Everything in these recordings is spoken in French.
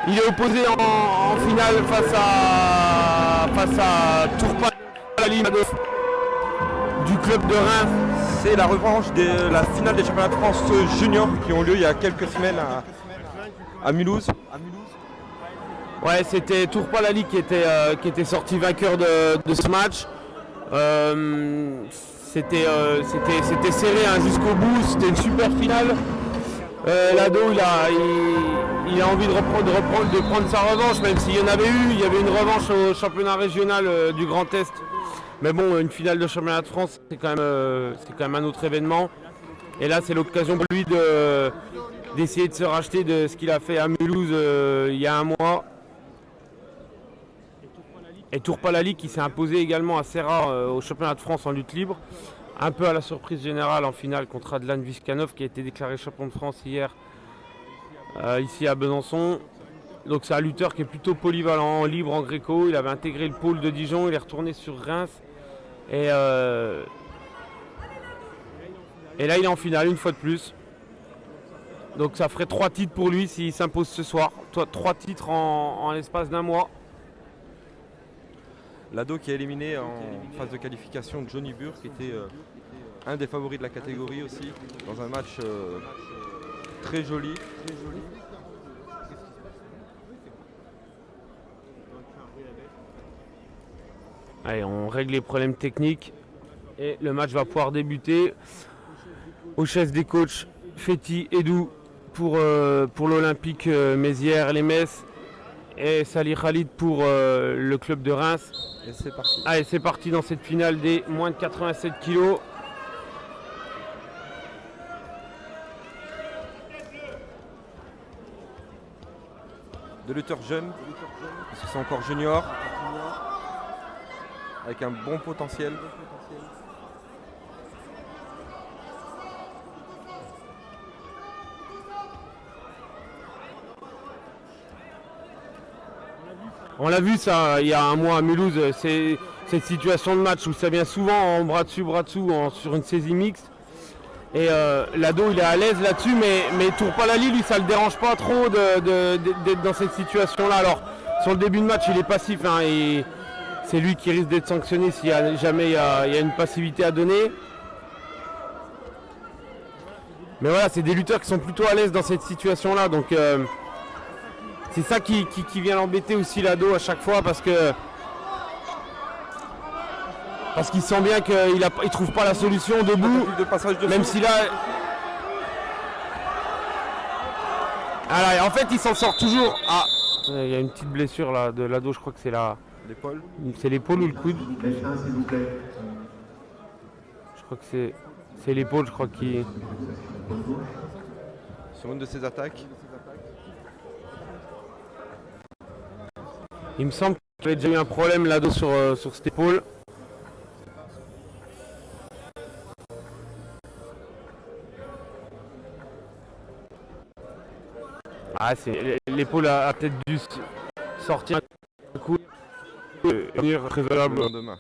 Il est opposé en finale face à Tourpalali du club de Reims. C'est la revanche de la finale des championnats de France juniors qui ont lieu il y a quelques semaines à Mulhouse. Ouais, c'était Tourpalali qui était sorti vainqueur de ce match. C'était serré hein, jusqu'au bout, c'était une super finale. L'ado il a envie de prendre sa revanche, même s'il y en avait eu, il y avait une revanche au championnat régional du Grand Est. Mais bon, une finale de championnat de France, c'est quand même un autre événement. Et là, c'est l'occasion pour lui d'essayer de se racheter de ce qu'il a fait à Mulhouse il y a un mois. Et Tourpalali qui s'est imposé également à Serra au championnat de France en lutte libre. Un peu à la surprise générale en finale contre Adlan Viskanov qui a été déclaré champion de France hier ici à Besançon. Donc c'est un lutteur qui est plutôt polyvalent, libre en gréco. Il avait intégré le pôle de Dijon, il est retourné sur Reims. Et là il est en finale une fois de plus. Donc ça ferait 3 titres pour lui s'il s'impose ce soir. 3 titres en l'espace d'un mois. L'ado qui a éliminé en phase de qualification Johnny Burr, qui était un des favoris de la catégorie aussi, dans un match très joli. Allez, on règle les problèmes techniques et le match va pouvoir débuter. Au chef des coachs, Fethi Edou pour l'Olympique Mézières les Metz et Salih Khalid pour le club de Reims. Et c'est parti. Allez, c'est parti dans cette finale des moins de 87 kg. De lutteurs jeunes, parce qu'ils sont encore juniors, avec un bon potentiel. On l'a vu ça il y a un mois à Mulhouse, c'est cette situation de match où ça vient souvent en bras dessus, sur une saisie mixte. Et l'ado il est à l'aise là-dessus, mais Tourpalali lui ça le dérange pas trop d'être dans cette situation-là. Alors sur le début de match il est passif hein, et c'est lui qui risque d'être sanctionné si jamais il y a une passivité à donner. Mais voilà, c'est des lutteurs qui sont plutôt à l'aise dans cette situation-là, donc c'est ça qui vient l'embêter aussi l'ado à chaque fois parce qu'il sent bien qu'il ne trouve pas la solution debout, même si là... Alors, en fait il s'en sort toujours. Ah, il y a une petite blessure là de l'ado, je crois que c'est l'épaule. C'est l'épaule ou le coude? Je crois que c'est l'épaule, je crois qu'il... Sur une de ses attaques. Il me semble qu'il avait déjà eu un problème l'ado sur cette épaule. Ah, l'épaule a peut-être dû sortir un coup et venir raisonnable. Demain.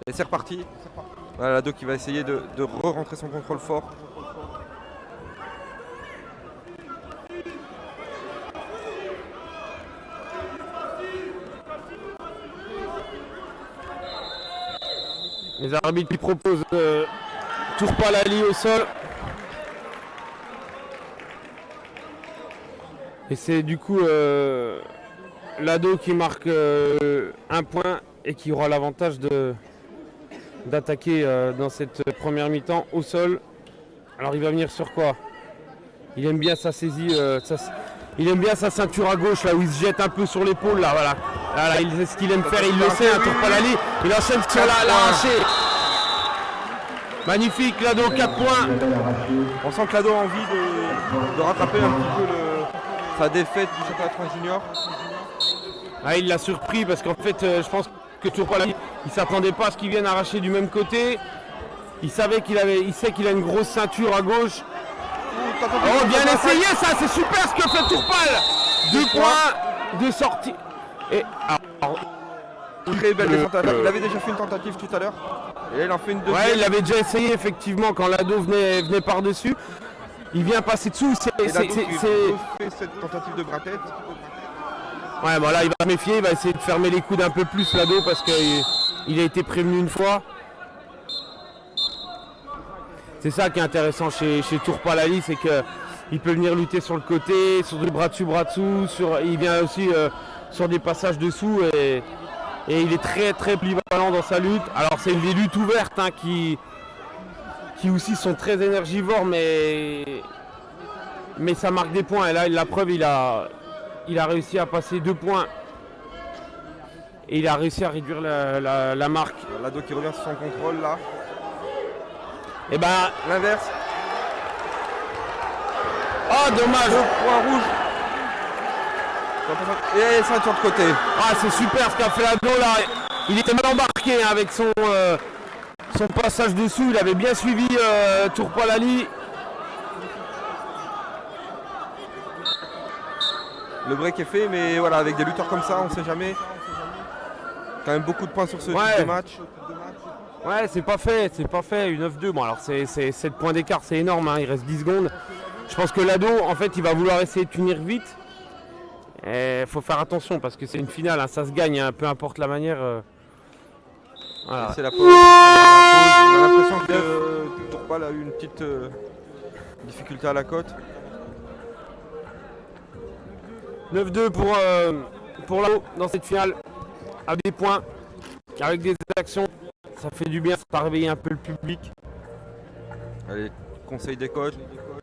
Et c'est reparti. Voilà l'ado qui va essayer de re-rentrer son contrôle fort. Les arbitres qui proposent Tourpalali au sol. Et c'est du coup l'ado qui marque un point et qui aura l'avantage d'attaquer dans cette première mi-temps au sol. Alors il va venir sur quoi? Il aime bien sa saisie, il aime bien sa ceinture à gauche là où il se jette un peu sur l'épaule là, voilà. Là, il sait ce qu'il aime faire, il le sait, Tourpalali. Il enchaîne sur l'arraché. Magnifique, l'ado, 4 points. On sent que l'ado a envie de rattraper un petit peu sa défaite du championnat de France junior. Ah, il l'a surpris parce qu'en fait, je pense que Tourpalali, il ne s'attendait pas à ce qu'il vienne arracher du même côté. Il sait qu'il a une grosse ceinture à gauche. Oh, bien essayé ça, c'est super ce que fait Tourpal. 2 points de sortie. Et alors, très belle tentative. Il avait déjà fait une tentative tout à l'heure. Et là, il en fait une deuxième. Ouais, il l'avait déjà essayé effectivement quand l'ado venait par-dessus. Il vient passer dessous. Et Lado qui fait cette tentative de bras tête. Ouais, bon là il va se méfier, il va essayer de fermer les coudes un peu plus Lado parce qu'il a été prévenu une fois. C'est ça qui est intéressant chez Tourpal Ali, c'est qu'il peut venir lutter sur le côté, sur du bras dessus, il vient aussi sur des passages dessous et il est très très polyvalent dans sa lutte. Alors c'est des luttes ouvertes hein, qui aussi sont très énergivores mais ça marque des points et là la preuve il a réussi à passer 2 points et il a réussi à réduire la marque. Lado qui revient sur son contrôle là. Et ben l'inverse. Oh dommage. Le point rouge. Et ceinture de côté. Ah c'est super ce qu'a fait Lado là. Il était mal embarqué hein, avec son passage dessous. Il avait bien suivi Tourpal Ali. Le break est fait, mais voilà, avec des lutteurs comme ça, on ne sait jamais. Quand même beaucoup de points sur ce type de match. Ouais, c'est pas fait, une 9-2. Bon alors c'est 7 points d'écart, c'est énorme, hein, il reste 10 secondes. Je pense que Lado, en fait, il va vouloir essayer de tenir vite. Il faut faire attention parce que c'est une finale, hein, ça se gagne, hein, peu importe la manière. Voilà. C'est la pause. On a l'impression que Tourpal a eu une petite difficulté à la côte. 9-2 pour Lado dans cette finale, avec des points, avec des actions. Ça fait du bien, ça va réveiller un peu le public. Les conseils des coachs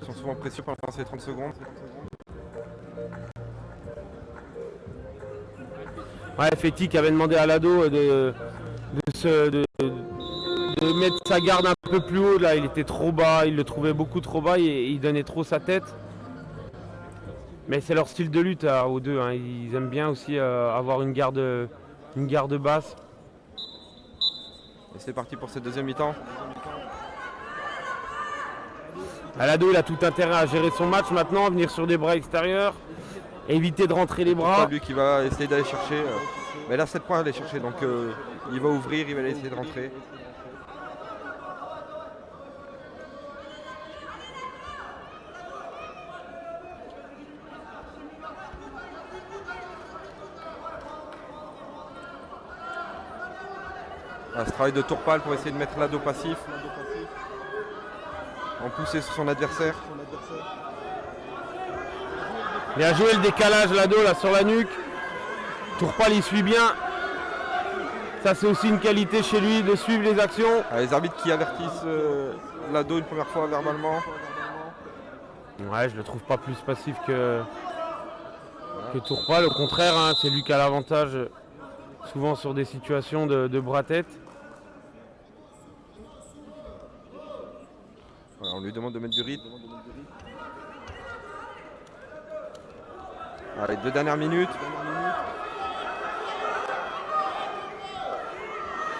sont souvent précieux pendant ces 30 secondes. Ouais, Feti qui avait demandé à Lado de mettre sa garde un peu plus haut. Là, il était trop bas, il le trouvait beaucoup trop bas et il donnait trop sa tête. Mais c'est leur style de lutte aux deux. Hein. Ils aiment bien aussi avoir une garde basse. Et c'est parti pour cette deuxième mi-temps. Lado, il a tout intérêt à gérer son match maintenant, venir sur des bras extérieurs, éviter de rentrer les bras. Lui qui va essayer d'aller chercher. Mais là, 7 points à aller chercher, donc il va ouvrir, il va essayer de rentrer. Ce travail de Tourpal pour essayer de mettre Lado passif, en pousser sur son adversaire. Bien joué le décalage Lado là sur la nuque. Tourpal il suit bien. Ça c'est aussi une qualité chez lui de suivre les actions. Les arbitres qui avertissent Lado une première fois verbalement. Ouais, je le trouve pas plus passif que Tourpal. Au contraire, hein, c'est lui qui a l'avantage souvent sur des situations de bras-tête. Voilà, on lui demande de mettre du rythme. Allez, 2 dernières minutes.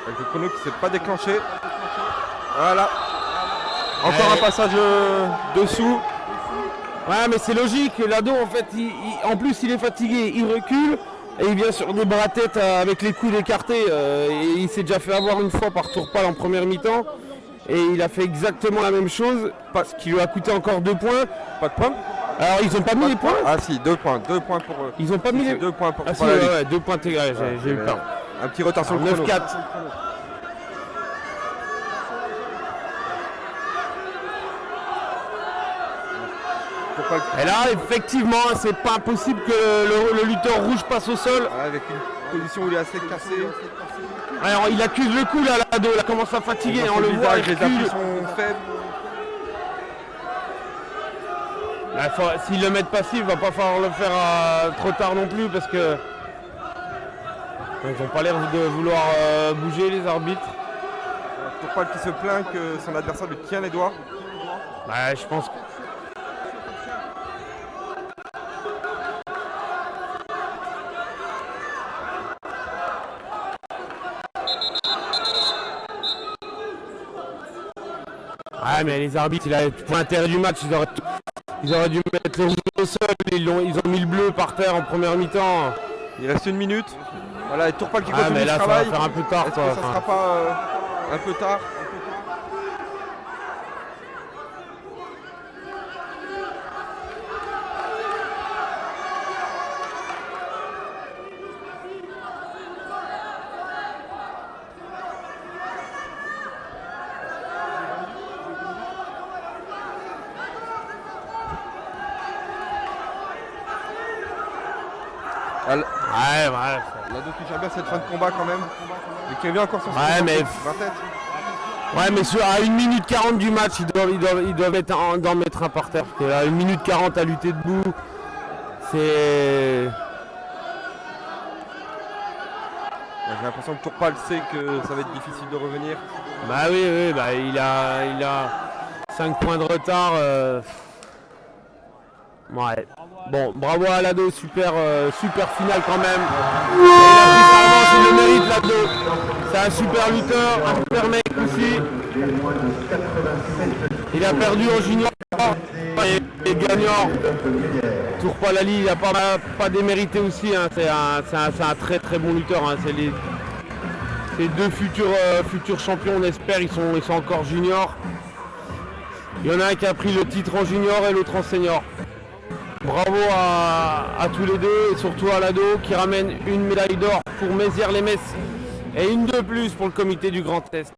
Avec le chrono qui ne s'est pas déclenché. Voilà. Encore un passage dessous. Ouais, mais c'est logique. Lado, en fait, en plus, il est fatigué. Il recule et il vient sur des bras-têtes avec les coudes écartés. Et il s'est déjà fait avoir une fois par Tourpal en première mi-temps. Et il a fait exactement la même chose, ce qui lui a coûté encore 2 points. Pas de points. Alors ils ont pas mis les points. Ah si, 2 points. 2 points pour eux. Ils ont pas mis les 2 points pour Ah si, ouais, 2 points. J'ai eu peur. Un petit retard sur le chrono. 9-4. Et là, effectivement, c'est pas impossible que le lutteur rouge passe au sol. Avec une position où il est assez cassé. Alors, il accuse le coup là, Lado, il commence à fatiguer, on le voit. Les appuis sont faibles. S'ils le mettent passif, il va pas falloir le faire trop tard non plus parce que ils n'ont pas l'air de vouloir bouger les arbitres. Tourpal qui se plaint que son adversaire lui tient les doigts. Bah, je pense que... Ouais, mais les arbitres, pour l'intérêt du match, ils auraient dû mettre le rouge au sol. Ils ont mis le bleu par terre en première mi-temps. Il reste 1 minute. Voilà, et Tourpal qui continue le travail. Ça va faire un peu tard. Est-ce que ça sera pas un peu tard? Al- Ouais, ouais. Lado qui gère bien cette fin de combat quand même. Et qui revient encore sur ce Ouais, mais- 20 têtes. Ouais, mais à 1 minute 40 du match, ils doivent être d'en mettre un par terre. Parce que là, 1 minute 40 à lutter debout, c'est. J'ai l'impression que Tourpal sait que ça va être difficile de revenir. Bah oui, bah, il a 5 points de retard. Ouais. Bon, bravo à Lado, super finale quand même. Et il a pris sa revanche, il le mérite Lado. C'est un super lutteur, un super mec aussi. Il a perdu en junior et gagnant. Tourpal Ali, il n'a pas démérité aussi. Hein. C'est un très très bon lutteur. Hein. C'est les deux futurs champions, on espère, ils sont encore juniors. Il y en a un qui a pris le titre en junior et l'autre en senior. Bravo à tous les deux et surtout à Lado qui ramène une médaille d'or pour Mézières-les-Messes et une de plus pour le comité du Grand Est.